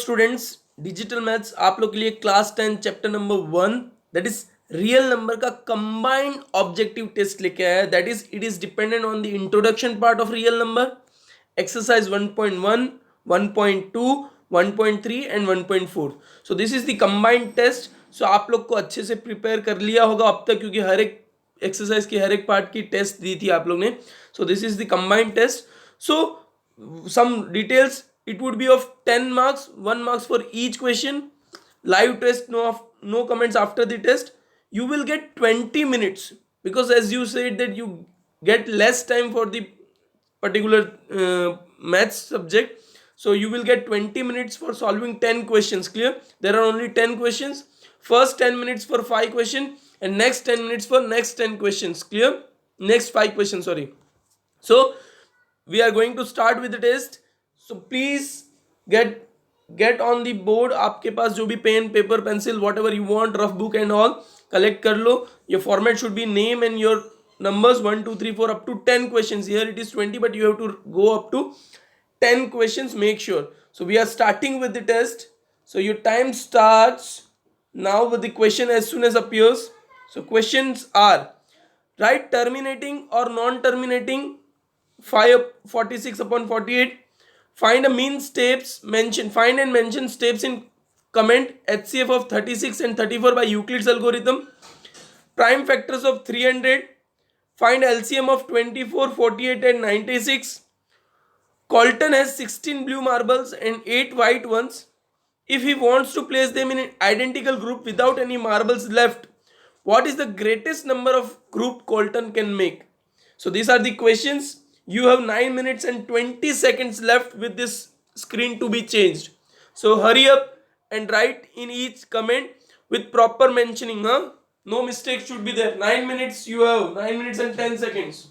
Students, digital maths आप लोग के लिए class 10 chapter number 1 that is real number का कंबाइंड ऑब्जेक्टिव टेस्ट लेके आया है. That is it is dependent on the introduction part of real number, exercise 1.1, 1.2, 1.3 and 1.4. So this is the combined test. So आप लोग को अच्छे से prepare कर लिया होगा अब तक, क्योंकि हर एक एक्सरसाइज की हर एक पार्ट की टेस्ट दी थी आप लोग ने. So this is the combined test. So some details, it would be of 10 marks, 1 marks for each question. Live test, no comments after the test. You will get 20 minutes, because as you said that you get less time for the particular maths subject, so you will get 20 minutes for solving 10 questions. Clear? There are only 10 questions. First 10 minutes for 5 questions, and next 10 minutes for next 10 questions. Clear? Next 5 questions, sorry. So we are going to start with the test. So please get on the board. आपके पास जो भी pen paper pencil whatever you want, rough book and all collect कर लो. your format should be name and your numbers 1 2 3 4 up to 10 questions. Here it is 20, but you have to go up to 10 questions, make sure. So we are starting with the test. So your time starts now with the question as soon as appears. So questions are: write terminating or non-terminating 546 upon 48. Find a mean steps mention. Find and mention steps in comment HCF of 36 and 34 by Euclid's algorithm. Prime factors of 300. Find LCM of 24, 48 and 96. Colton has 16 blue marbles and 8 white ones. If he wants to place them in an identical group without any marbles left, what is the greatest number of group Colton can make? So these are the questions. You have 9 minutes and 20 seconds left with this screen to be changed. So hurry up and write in each comment with proper mentioning. No mistakes should be there. 9 minutes you have. 9 minutes and 10 seconds.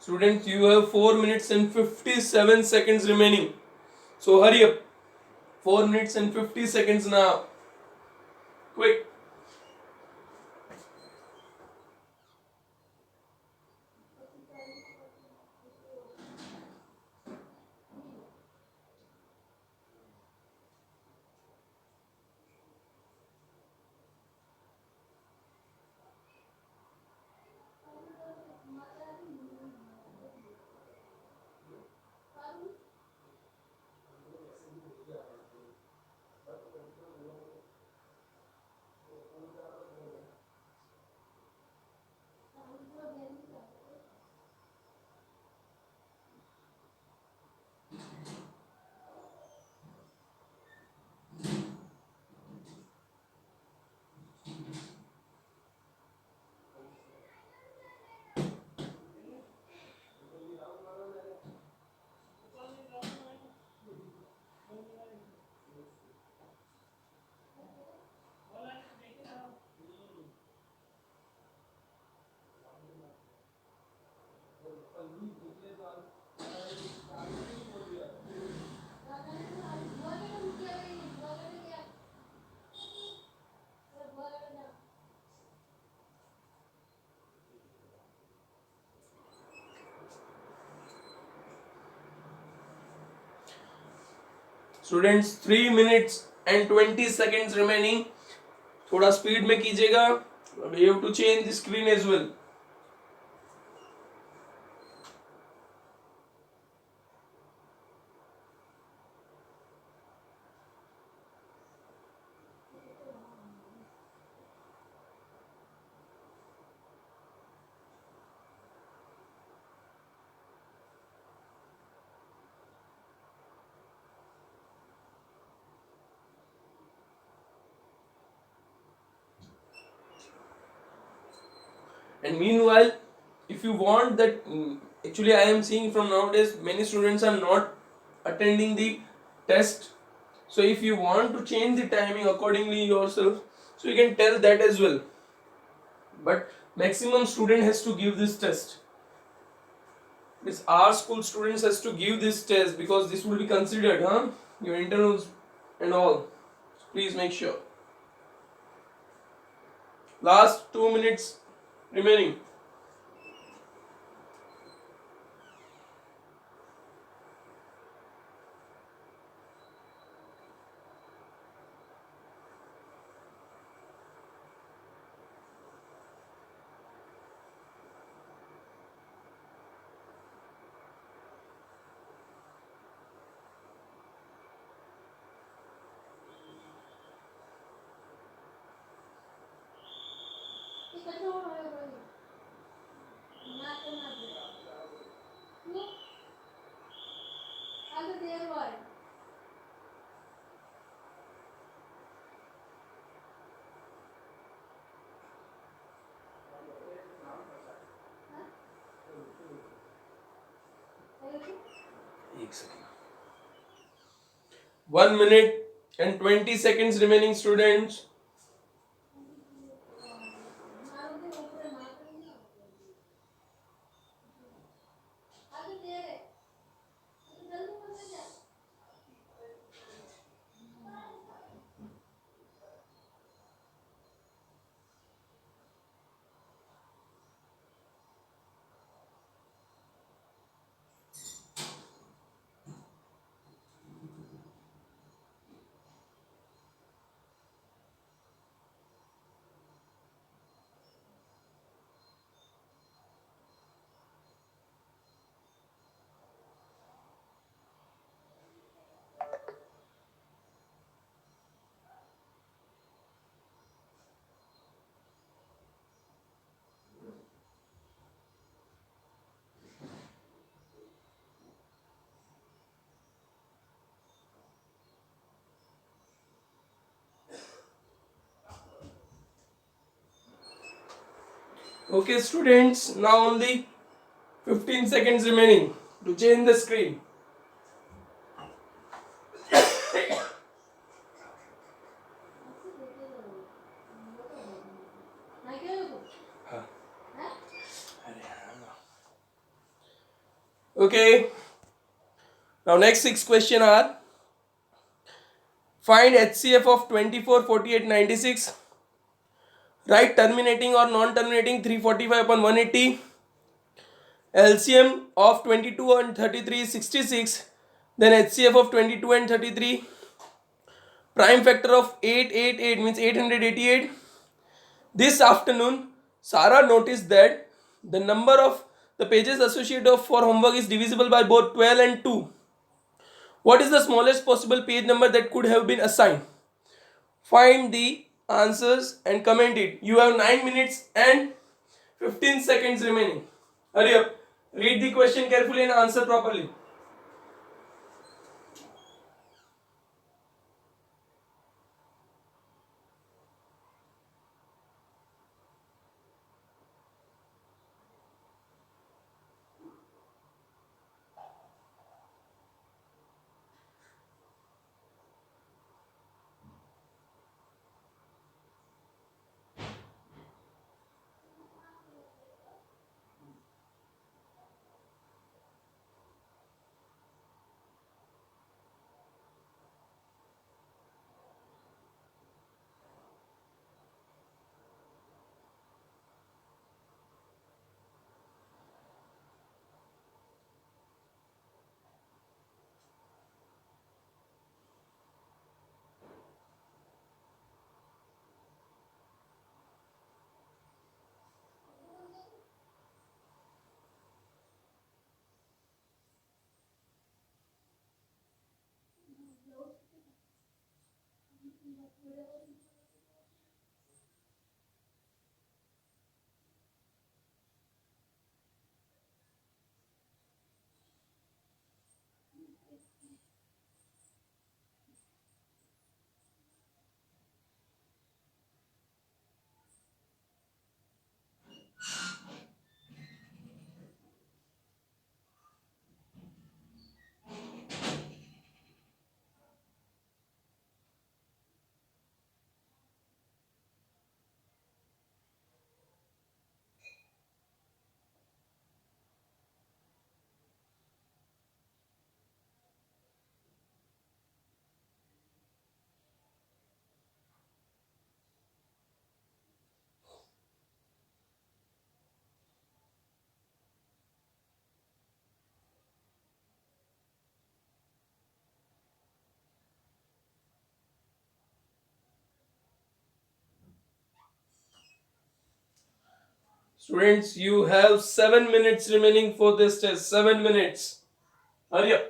Students, you have 4 minutes and 57 seconds remaining. So hurry up. 4 minutes and 50 seconds now. Quick. Students, 3 minutes and 20 seconds remaining. थोड़ा speed में कीजिएगा. We have to change the screen as well. And meanwhile, if you want that, actually I am seeing from nowadays many students are not attending the test. So if you want to change the timing accordingly yourself, so you can tell that as well. But maximum student has to give this test. This our school students has to give this test because this will be considered, your internals and all. So please make sure. Last 2 minutes remaining. एक second. 1 minute and 20 seconds remaining, students. Okay, students, now only 15 seconds remaining to change the screen. Okay. Now next 6 question are: find HCF of 24, 48, 96. Write terminating or non-terminating 345 upon 180. LCM of 22 and 33 is 66. Then HCF of 22 and 33. Prime factor of 888 means 888. This afternoon, Sarah noticed that the number of the pages associated for homework is divisible by both 12 and 2. What is the smallest possible page number that could have been assigned? Find the answers and comment it. You have 9 minutes and 15 seconds remaining. Hurry up. Read the question carefully and answer properly. Students, you have 7 minutes remaining for this test. 7 minutes. Hurry up.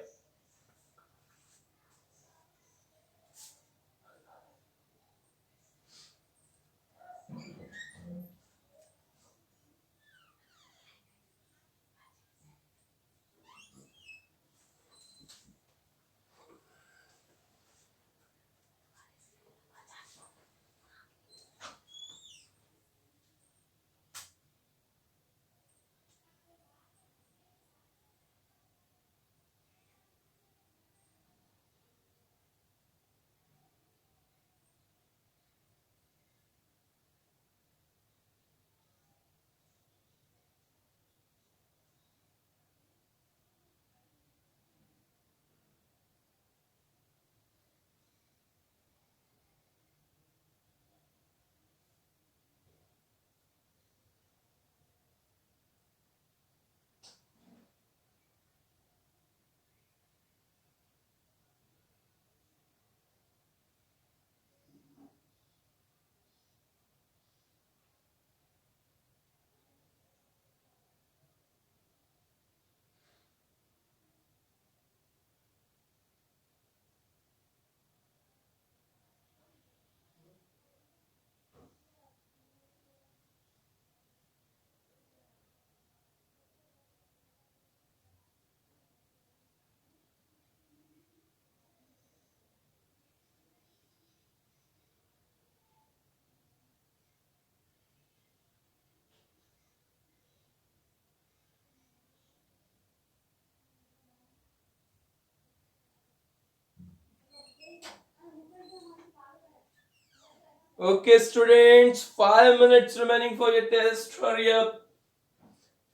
Okay, students, 5 minutes remaining for your test. Hurry up.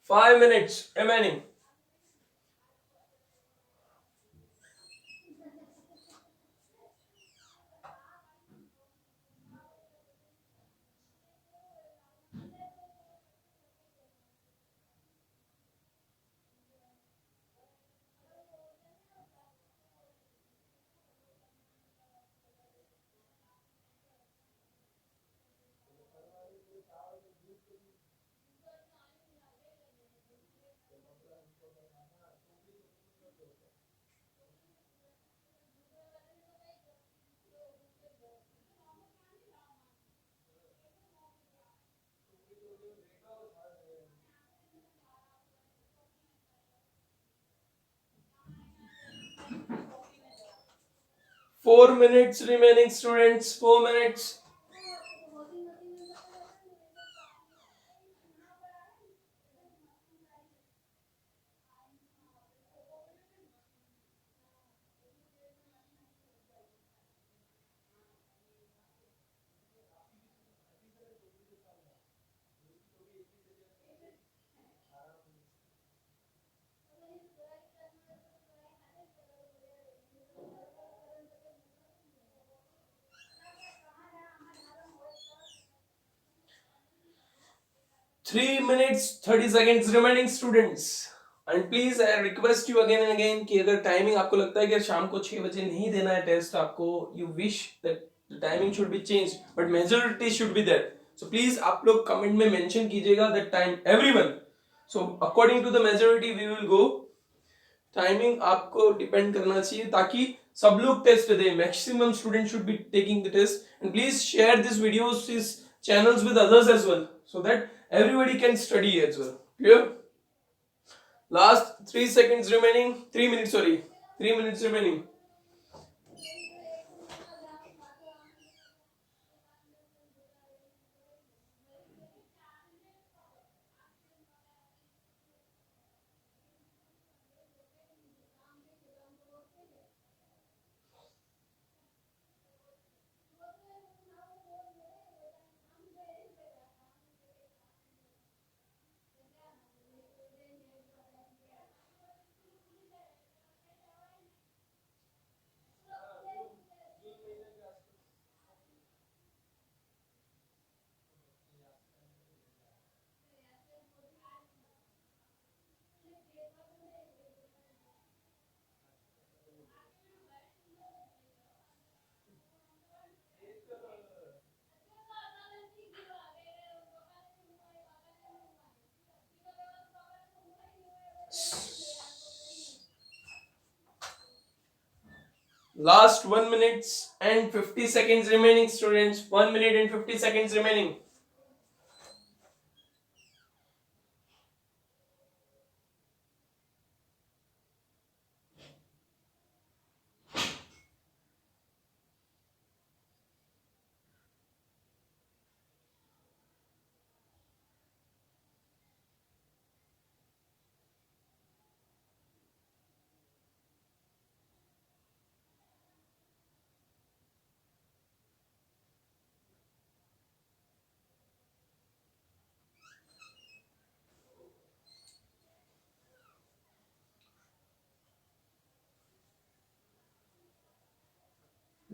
5 minutes remaining. 4 minutes remaining, students. 4 minutes. 3 minutes 30 seconds remaining, students. And please I request you again and again कि अगर timing आपको लगता है कि शाम को 6 बजे नहीं देना है टेस्ट आपको, you wish that the timing should be changed, but majority should be there. So please आप लोग कमेंट में मेंशन कीजिएगा that time everyone. So according to the majority we will go. Timing आपको डिपेंड करना चाहिए ताकि सब लोग टेस्ट दे. Maximum student should be taking the test and please share this videos, this channels with others as well so that everybody can study as well. Clear? Last 3 seconds remaining. 3 minutes, sorry. 3 minutes remaining. Last 1 minute and 50 seconds remaining, students. 1 minute and 50 seconds remaining.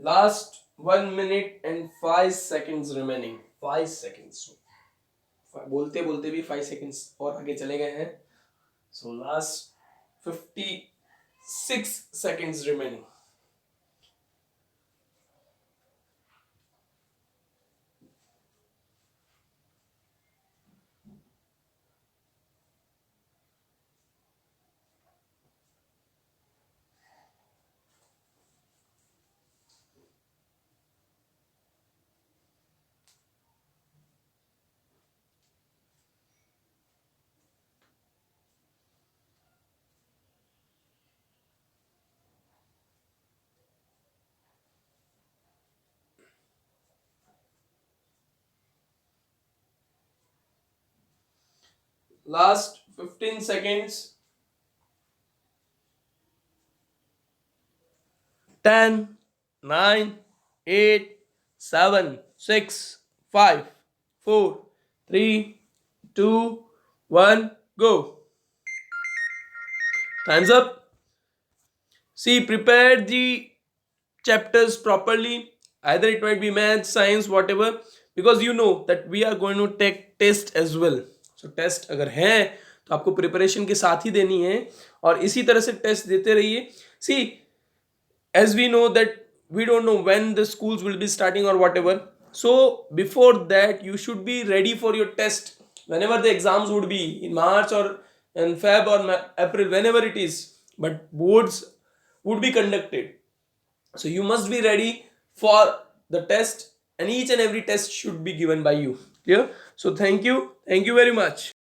Last 1 minute and 5 seconds remaining. 5 seconds. बोलते बोलते भी 5 seconds और आगे चले गए हैं. So last 56 seconds remaining. Last 15 seconds. 10, 9, 8, 7, 6, 5, 4, 3, 2, 1, go. Time's up. See, prepare the chapters properly. Either it might be math, science, whatever, because you know that we are going to take test as well. So test अगर है तो आपको preparation के साथ ही देनी है और इसी तरह से टेस्ट देते रहिए. See, as we know that we don't know when the schools will be starting or whatever, so before that you should be ready for your test whenever the exams would be in March or in Feb or April, whenever it is, but boards would be conducted, so you must be ready for the test and each and every test should be given by you. Clear? So thank you very much.